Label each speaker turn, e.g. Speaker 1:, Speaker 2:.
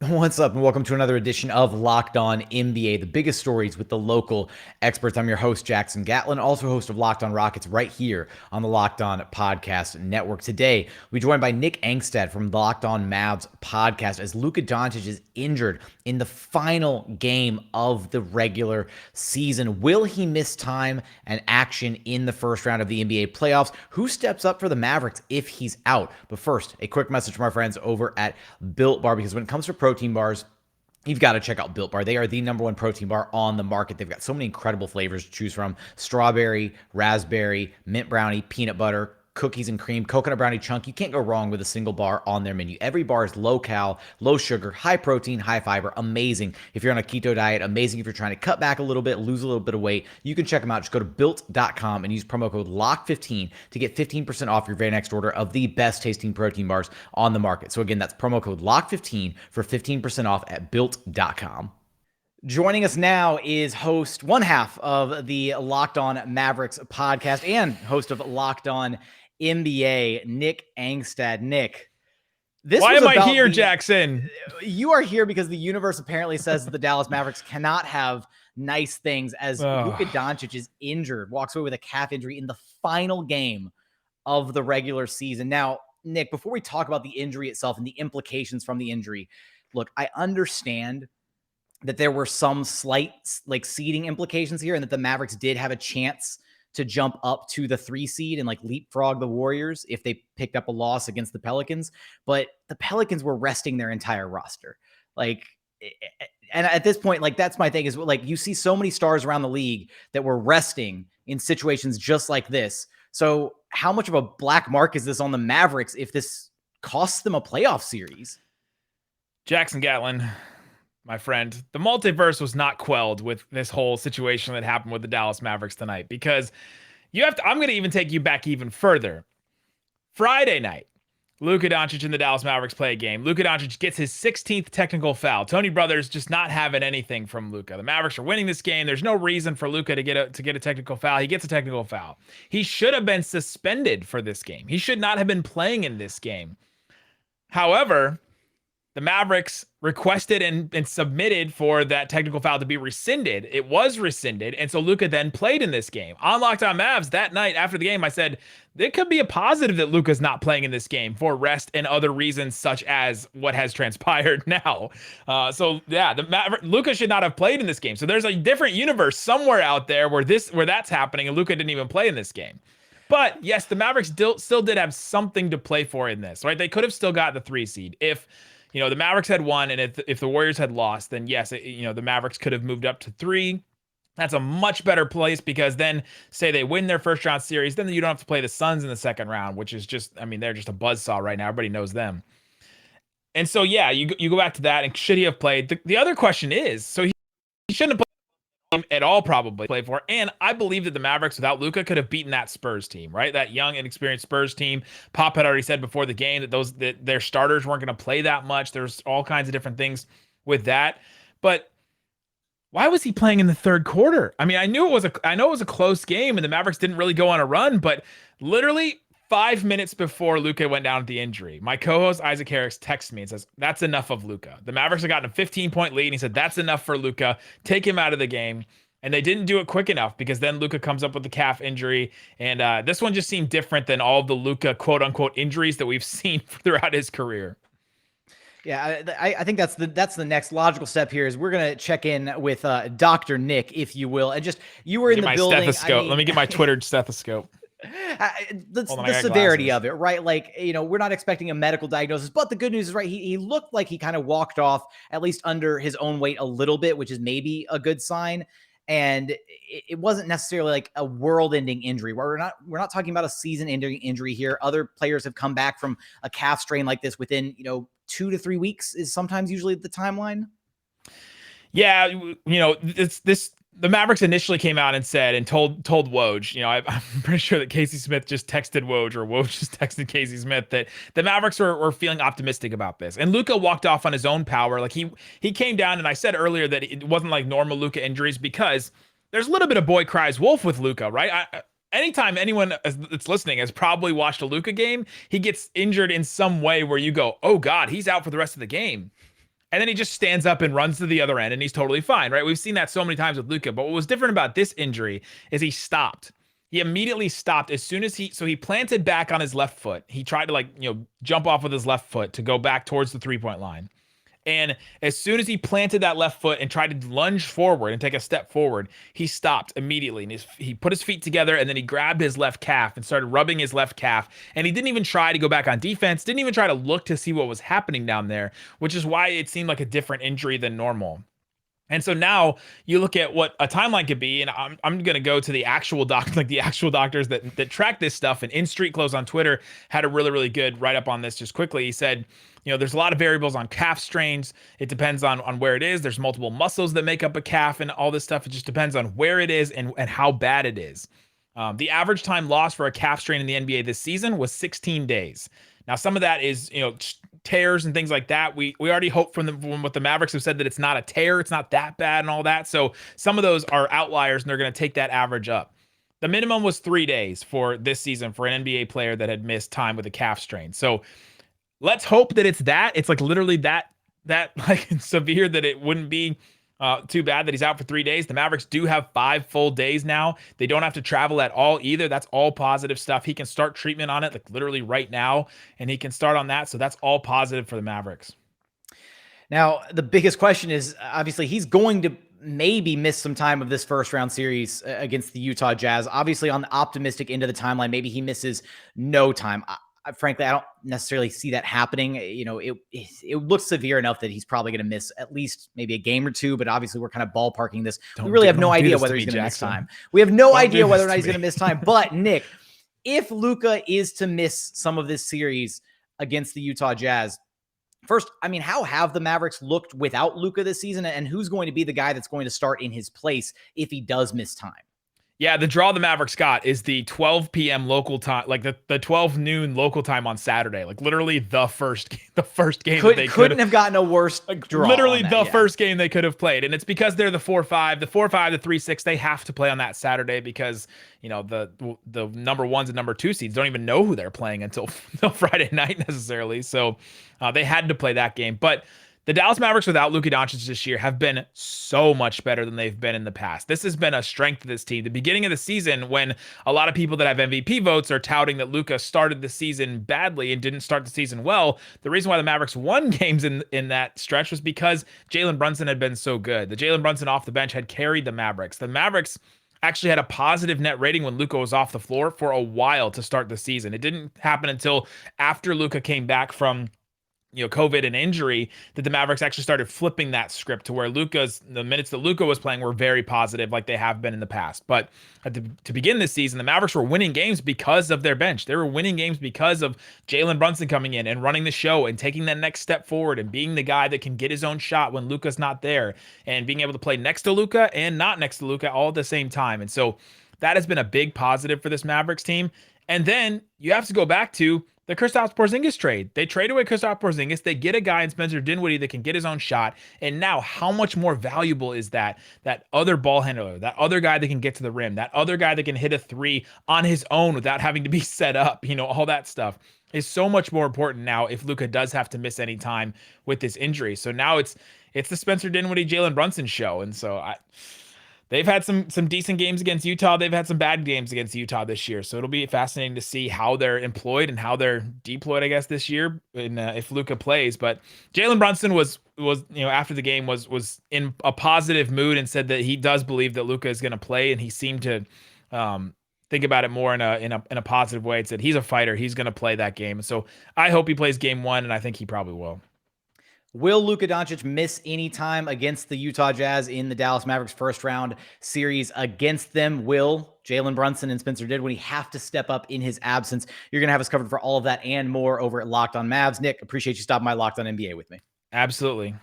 Speaker 1: What's up, and welcome to another edition of Locked On NBA, the biggest stories with the local experts. I'm your host, Jackson Gatlin, also host of Locked On Rockets right here on the Locked On Podcast Network. Today, we're joined by Nick Angstadt from the Locked On Mavs podcast as Luka Doncic is injured in the final game of the regular season. Will he miss time and action in the first round of the NBA playoffs? Who steps up for the Mavericks if he's out? But first, a quick message from our friends over at Built Bar, because when it comes to protein bars, you've got to check out Built Bar. They are the number one protein bar on the market. They've got so many incredible flavors to choose from: strawberry, raspberry, mint brownie, peanut butter, cookies and cream, coconut brownie chunk. You can't go wrong with a single bar on their menu. Every bar is low cal, low sugar, high protein, high fiber. Amazing if you're on a keto diet. Amazing if you're trying to cut back a little bit, lose a little bit of weight. You can check them out. Just go to built.com and use promo code LOCK15 to get 15% off your very next order of the best tasting protein bars on the market. So again, that's promo code LOCK15 for 15% off at built.com. Joining us now is one half of the Locked On Mavericks podcast and host of Locked On NBA, Nick Angstadt. Nick,
Speaker 2: why am I here, Jackson?
Speaker 1: You are here because the universe apparently says that the Dallas Mavericks cannot have nice things, as Luka Doncic is injured, walks away with a calf injury in the final game of the regular season. Now, Nick, before we talk about the injury itself and the implications from the injury, look, I understand that there were some slight seeding implications here, and that the Mavericks did have a chance to jump up to the 3 seed and leapfrog the Warriors if they picked up a loss against the Pelicans. But the Pelicans were resting their entire roster. And at this point, that's my thing, is you see so many stars around the league that were resting in situations just like this. So how much of a black mark is this on the Mavericks if this costs them a playoff series?
Speaker 2: Jackson Gatlin, my friend, the multiverse was not quelled with this whole situation that happened with the Dallas Mavericks tonight, because I'm going to even take you back even further. Friday night, Luka Doncic and the Dallas Mavericks play a game. Luka Doncic gets his 16th technical foul. Tony Brothers just not having anything from Luka. The Mavericks are winning this game. There's no reason for Luka to get a technical foul. He gets a technical foul. He should have been suspended for this game. He should not have been playing in this game. However, the Mavericks requested and submitted for that technical foul to be rescinded. It was rescinded, and so Luka then played in this game. On Locked On Mavs that night after the game, I said, there could be a positive that Luka's not playing in this game for rest and other reasons, such as what has transpired now. Luka should not have played in this game. So there's a different universe somewhere out there where that's happening, and Luka didn't even play in this game. But yes, the Mavericks still did have something to play for in this, right? They could have still got the 3 seed if the Mavericks had won, and if the Warriors had lost, then yes, the Mavericks could have moved up to 3. That's a much better place, because then say they win their first round series, then you don't have to play the Suns in the second round, which is just, they're just a buzzsaw right now. Everybody knows them. And so, yeah, you go back to that, and should he have played? The other question is, so he shouldn't have played at all, probably play for. And I believe that the Mavericks without Luka could have beaten that Spurs team, right? That young, inexperienced Spurs team. Pop had already said before the game that their starters weren't going to play that much. There's all kinds of different things with that. But why was he playing in the third quarter? I know it was a close game, and the Mavericks didn't really go on a run, but literally 5 minutes before Luka went down with the injury, my co-host Isaac Harris texts me and says, "That's enough of Luka." The Mavericks have gotten a 15-point lead, and he said, "That's enough for Luka. Take him out of the game." And they didn't do it quick enough, because then Luka comes up with the calf injury, and this one just seemed different than all of the Luka quote-unquote injuries that we've seen throughout his career.
Speaker 1: Yeah, I think that's the next logical step here, is we're going to check in with Dr. Nick, if you will. And you were in the building.
Speaker 2: Stethoscope. Let me get my Twitter stethoscope.
Speaker 1: The severity of it, right? We're not expecting a medical diagnosis, but the good news is, right, he looked like he kind of walked off at least under his own weight a little bit, which is maybe a good sign. And it wasn't necessarily like a world-ending injury, where we're not talking about a season-ending injury here. Other players have come back from a calf strain like this within 2 to 3 weeks is sometimes usually the timeline.
Speaker 2: Yeah, the Mavericks initially came out and said and told Woj, I'm pretty sure that Casey Smith just texted Woj, or Woj just texted Casey Smith, that the Mavericks were feeling optimistic about this. And Luka walked off on his own power. He came down, and I said earlier that it wasn't like normal Luka injuries, because there's a little bit of boy cries wolf with Luka, right? Anytime anyone that's listening has probably watched a Luka game, he gets injured in some way where you go, oh God, he's out for the rest of the game. And then he just stands up and runs to the other end, and he's totally fine, right? We've seen that so many times with Luka. But what was different about this injury is he stopped. He immediately stopped as soon as he planted back on his left foot. He tried to jump off with his left foot to go back towards the 3-point line. And as soon as he planted that left foot and tried to lunge forward and take a step forward, he stopped immediately. And he put his feet together, and then he grabbed his left calf and started rubbing his left calf. And he didn't even try to go back on defense, didn't even try to look to see what was happening down there, which is why it seemed like a different injury than normal. And so now you look at what a timeline could be, and I'm going to go to the actual the actual doctors that track this stuff. And In Street Clothes on Twitter had a really, really good write-up on this just quickly. He said, there's a lot of variables on calf strains. It depends on where it is. There's multiple muscles that make up a calf and all this stuff. It just depends on where it is and how bad it is. The average time lost for a calf strain in the NBA this season was 16 days. Now, some of that is, tears and things like that. We already hope from what the Mavericks have said that it's not a tear, it's not that bad and all that. So some of those are outliers, and they're going to take that average up. The minimum was 3 days for this season for an NBA player that had missed time with a calf strain. So let's hope that it's that. It's like literally that like severe that it wouldn't be too bad that he's out for 3 days. The Mavericks do have 5 full days now. They don't have to travel at all either. That's all positive stuff. He can start treatment on it like literally right now, and he can start on that. So that's all positive for the Mavericks.
Speaker 1: Now, the biggest question is obviously he's going to maybe miss some time of this first round series against the Utah Jazz. Obviously, on the optimistic end of the timeline, maybe he misses no time. Frankly, I don't necessarily see that happening. It looks severe enough that he's probably going to miss at least maybe a game or two, but obviously we're kind of ballparking this. We really have no idea whether he's going to miss time. We have no idea whether or not he's going to miss time. But Nick, if Luka is to miss some of this series against the Utah Jazz, first, how have the Mavericks looked without Luka this season, and who's going to be the guy that's going to start in his place if he does miss time?
Speaker 2: Yeah, the draw the Mavericks got is the 12 p.m. local time, like the 12 noon local time on Saturday. Like literally the first game that they
Speaker 1: couldn't have gotten a worse draw.
Speaker 2: Literally the first game they could have played, and it's because they're the 4-5, the 4-5, the 3-6. They have to play on that Saturday because the number ones and number two seeds don't even know who they're playing until Friday night necessarily. So they had to play that game, but. The Dallas Mavericks without Luka Doncic this year have been so much better than they've been in the past. This has been a strength of this team. The beginning of the season, when a lot of people that have MVP votes are touting that Luka started the season badly and didn't start the season well, the reason why the Mavericks won games in that stretch was because Jalen Brunson had been so good. The Jalen Brunson off the bench had carried the Mavericks. The Mavericks actually had a positive net rating when Luka was off the floor for a while to start the season. It didn't happen until after Luka came back from COVID and injury that the Mavericks actually started flipping that script to where the minutes that Luka was playing were very positive like they have been in the past. But to begin this season, the Mavericks were winning games because of their bench. They were winning games because of Jalen Brunson coming in and running the show and taking that next step forward and being the guy that can get his own shot when Luka's not there and being able to play next to Luka and not next to Luka all at the same time. And so that has been a big positive for this Mavericks team. And then you have to go back to the Kristaps Porzingis trade. They trade away Kristaps Porzingis. They get a guy in Spencer Dinwiddie that can get his own shot. And now how much more valuable is that other ball handler, that other guy that can get to the rim, that other guy that can hit a three on his own without having to be set up, all that stuff is so much more important now if Luka does have to miss any time with this injury. So now it's the Spencer Dinwiddie, Jalen Brunson show. And so they've had some decent games against Utah. They've had some bad games against Utah this year. So it'll be fascinating to see how they're employed and how they're deployed, I guess, this year and if Luka plays. But Jalen Brunson was after the game was in a positive mood and said that he does believe that Luka is going to play, and he seemed to think about it more in a positive way. It said he's a fighter. He's going to play that game. So I hope he plays game one, and I think he probably will.
Speaker 1: Will Luka Doncic miss any time against the Utah Jazz in the Dallas Mavericks first round series against them? Will Jalen Brunson and Spencer Dinwiddie have to step up in his absence? You're going to have us covered for all of that and more over at Locked on Mavs. Nick, appreciate you stopping by Locked on NBA with me.
Speaker 2: Absolutely.